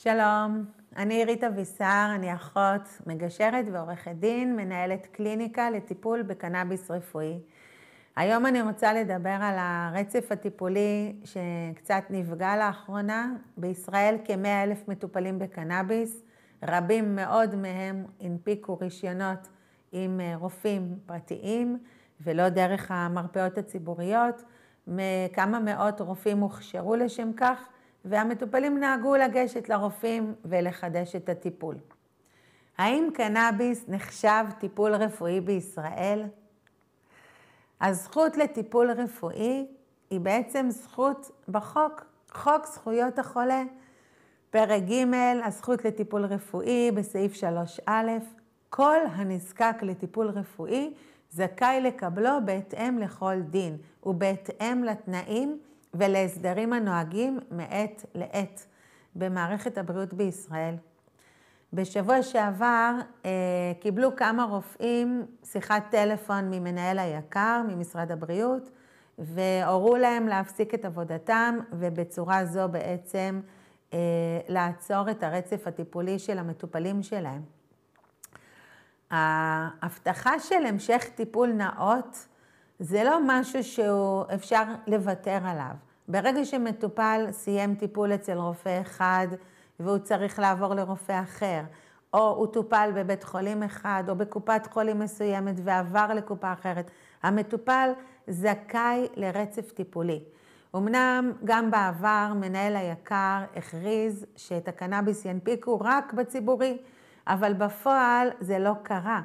שלום, אני עירית אבישר, אני אחות, מגשרת ועורכת דין, מנהלת קליניקה לטיפול בקנאביס רפואי. היום אני רוצה לדבר על הרצף הטיפולי שקצת נפגע לאחרונה. בישראל כ100,000 מטופלים בקנאביס, רבים מאוד מהם הנפיקו רישיונות עם רופאים פרטיים ולא דרך המרפאות הציבוריות. כמה מאות רופאים הוכשרו לשם כך, והמטופלים נהגו לגשת לרופאים ולחדש את הטיפול. האם קנאביס נחשב טיפול רפואי בישראל? הזכות לטיפול רפואי היא בעצם זכות בחוק, חוק זכויות החולה. פרק ג', הזכות לטיפול רפואי בסעיף 3א, כל הנזקק לטיפול רפואי זכאי לקבלו בהתאם לכל דין ובהתאם לתנאים ולהסדרים הנוהגים מעת לעת במערכת הבריאות בישראל. בשבוע שעבר קיבלו כמה רופאים שיחת טלפון ממנהל היק"ר, ממשרד הבריאות, והורו להם להפסיק את עבודתם, ובצורה זו בעצם לעצור את הרצף הטיפולי של המטופלים שלהם. ההבטחה של המשך טיפול נאות זה לא משהו שאפשר לוותר עליו. ברגע שמטופל סיים טיפול אצל רופא אחד והוא צריך לעבור לרופא אחר, או הוא טופל בבית חולים אחד או בקופת חולים מסוימת ועבר לקופה אחרת, המטופל זכאי לרצף טיפולי. אמנם גם בעבר מנהל היק"ר הכריז שאת הקנאביס ינפיקו רק בציבורי, אבל בפועל זה לא קרה.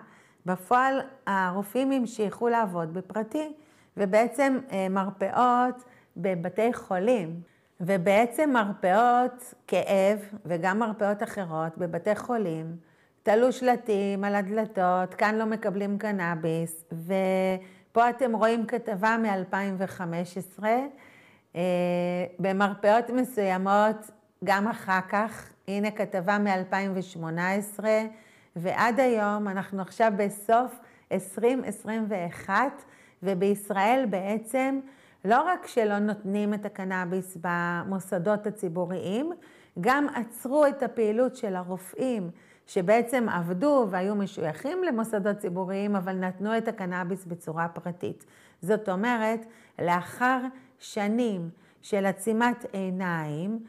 בפועל הרופאים המשיכו לעבוד בפרטי, ובעצם מרפאות בבתי חולים, ובעצם מרפאות כאב וגם מרפאות אחרות בבתי חולים, תלו שלטים על הדלתות, כאן לא מקבלים קנאביס, ופה אתם רואים כתבה מ-2015, במרפאות מסוימות גם אחר כך, הנה כתבה מ-2018, ועד היום אנחנו עכשיו בסוף 2021, ובישראל בעצם לא רק שלא נותנים את הקנאביס במוסדות הציבוריים, גם עצרו את הפעילות של הרופאים שבעצם עבדו והיו משויכים למוסדות ציבוריים, אבל נתנו את הקנאביס בצורה פרטית. זאת אומרת, לאחר שנים של עצימת עיניים,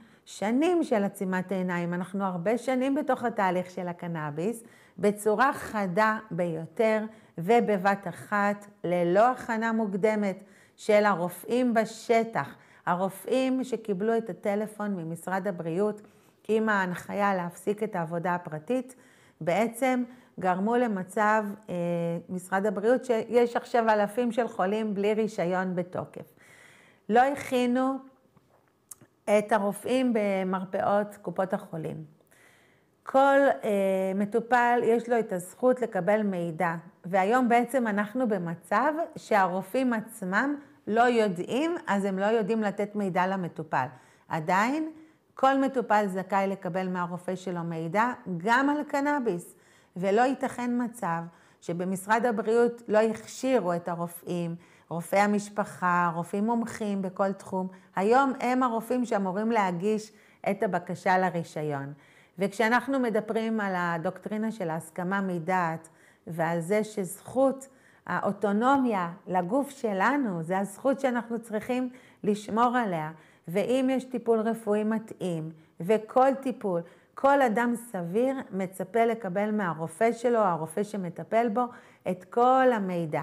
אנחנו הרבה שנים בתוך התהליך של הקנאביס, בצורה חדה ביותר ובבת אחת, ללא הכנה מוקדמת של הרופאים בשטח, הרופאים שקיבלו את הטלפון ממשרד הבריאות עם ההנחיה להפסיק את העבודה הפרטית, בעצם גרמו למצב משרד הבריאות שיש עכשיו אלפים של חולים בלי רישיון בתוקף. לא הכינו את הרופאים במרפאות קופות החולים. כל מטופל יש לו את הזכות לקבל מידע, והיום בעצם אנחנו במצב שהרופאים עצמם לא יודעים, אז הם לא יודעים לתת מידע למטופל. עדיין כל מטופל זכאי לקבל מהרופא שלו מידע גם על קנאביס, ולא ייתכן מצב שבמשרד הבריאות לא הכשירו את הרופאים, רופאי המשפחה, רופאים מומחים בכל תחום. היום הם הרופאים שאמורים להגיש את הבקשה לרישיון. וכשאנחנו מדברים על הדוקטרינה של ההסכמה מדעת, ועל זה שזכות האוטונומיה לגוף שלנו, זה הזכות שאנחנו צריכים לשמור עליה. ואם יש טיפול רפואי מתאים, וכל טיפול, כל אדם סביר מצפה לקבל מהרופא שלו, הרופא שמטפל בו, את כל המידע.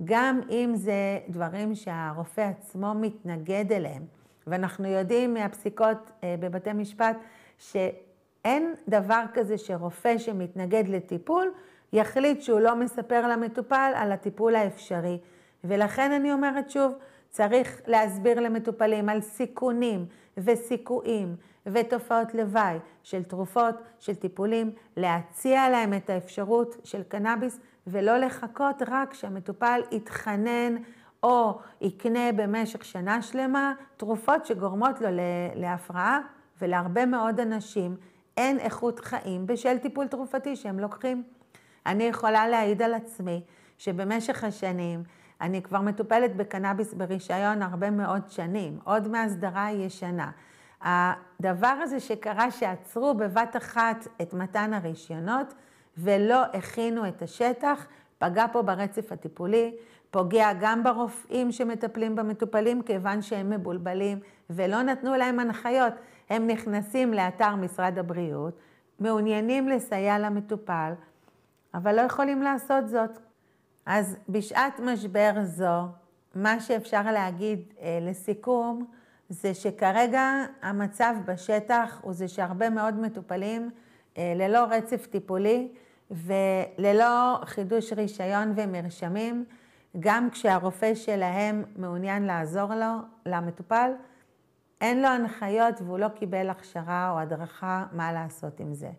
גם אם זה דברים שהרופא עצמו מתנגד אליהם. ואנחנו יודעים מהפסיקות בבתי משפט שאין דבר כזה שרופא שמתנגד לטיפול יחליט שהוא לא מספר למטופל על הטיפול האפשרי. ולכן אני אומרת שוב, צריך להסביר למטופלים על סיכונים וסיכויים ותופעות לוואי של תרופות, של טיפולים, להציע להם את האפשרות של קנאביס, ולא לחכות רק שהמטופל יתחנן או יקנה במשך שנה שלמה תרופות שגורמות לו להפרעה, ולהרבה מאוד אנשים אין איכות חיים בשל טיפול תרופתי שהם לוקחים. אני יכולה להעיד על עצמי שבמשך השנים אני כבר מטופלת בקנאביס ברישיון הרבה מאוד שנים, עוד מהסדרה ישנה. הדבר הזה שקרה שעצרו בבת אחת את מתן הרישיונות ולא הכינו את השטח, פגע פה ברצף הטיפולי, פוגע גם ברופאים שמטפלים במטופלים, כיוון שהם מבולבלים ולא נתנו להם הנחיות. הם נכנסים לאתר משרד הבריאות, מעוניינים לסייע למטופל, אבל לא יכולים לעשות זאת. אז בשעת משבר זו, מה שאפשר להגיד לסיכום, זה שכרגע המצב בשטח הוא זה שהרבה מאוד מטופלים ללא רצף טיפולי וללא חידוש רישיון ומרשמים, גם כשהרופא שלהם מעוניין לעזור לו, למטופל, אין לו הנחיות והוא לא קיבל הכשרה או הדרכה מה לעשות עם זה.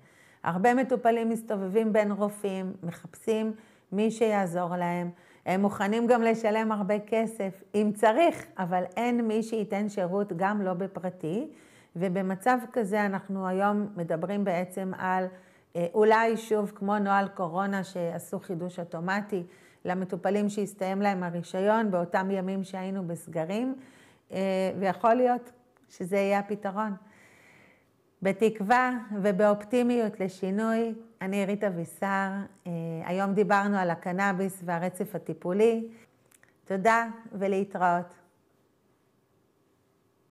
הרבה מטופלים מסתובבים בין רופאים, מחפשים מי שיעזור להם, הם מוכנים גם לשלם הרבה כסף, אם צריך, אבל אין מי שייתן שירות, גם לא בפרטי. ובמצב כזה אנחנו היום מדברים בעצם על אולי שוב כמו נוהל קורונה שעשו חידוש אוטומטי למטופלים שהסתיים להם הרישיון באותם ימים שהיינו בסגרים, ויכול להיות שזה יהיה הפתרון. בתקווה ובאופטימיות לשינוי, אני עירית אבישר, היום דיברנו על הקנאביס והרצף הטיפולי. תודה ולהתראות.